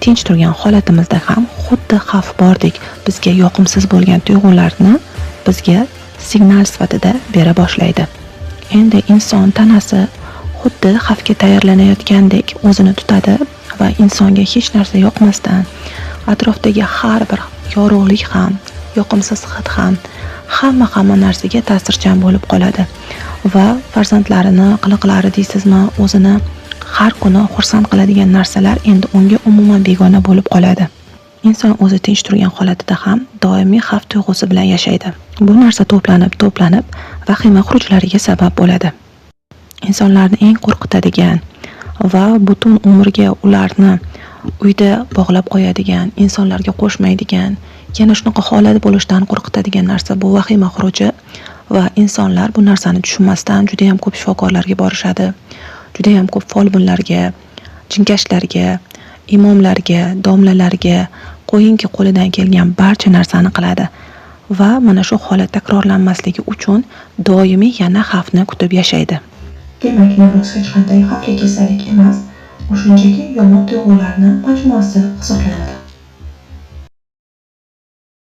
tinch turgan holatimizda ham xuddi xavf bordek bizga yoqimsiz bo'lgan tuyg'ularni bizga signal sifatida bera boshlaydi. Endi inson tanasi xuddi xavfga tayyorlanayotgandek o'zini tutadi va insonga hech narsa yoqmasdan atrofdagi har bir yorug'lik ham, yoqimsiz hid ham, hamma narsaga ta'sirchan bo'lib qoladi va farzandlarini, qiliqlari deysizmi, o'zini har kuni xursand qiladigan narsalar endi unga umuman begona bo'lib qoladi. Inson o'zi tinch turgan holatida ham doimiy xavf tuyg'usi bilan yashaydi. Bu narsa to'planib vahima xurujlariga sabab bo'ladi. Insonlarni eng qo'rqitadigan va butun umrga ularni uyda bog'lab qo'yadigan, insonlarga qo'shmaydigan, yana shunaqa holat bo'lishidan qo'rqitadigan narsa bu vahima xuruji va insonlar bu narsani tushunmasdan juda ham ko'p shifokorlarga borishadi. Juda ham ko'p folbinlarga, jinkashlarga, imomlarga, domlalarga qo'yinki qo'lidan kelgan barcha narsani qiladi va mana shu holat takrorlanmasligi uchun doimiy yana xavfni kutib yashaydi. Demak, nevroz hech qanday xavfli kasallik emas, u shunchaki yomon tuyg'ularni majmuasi hisoblanadi.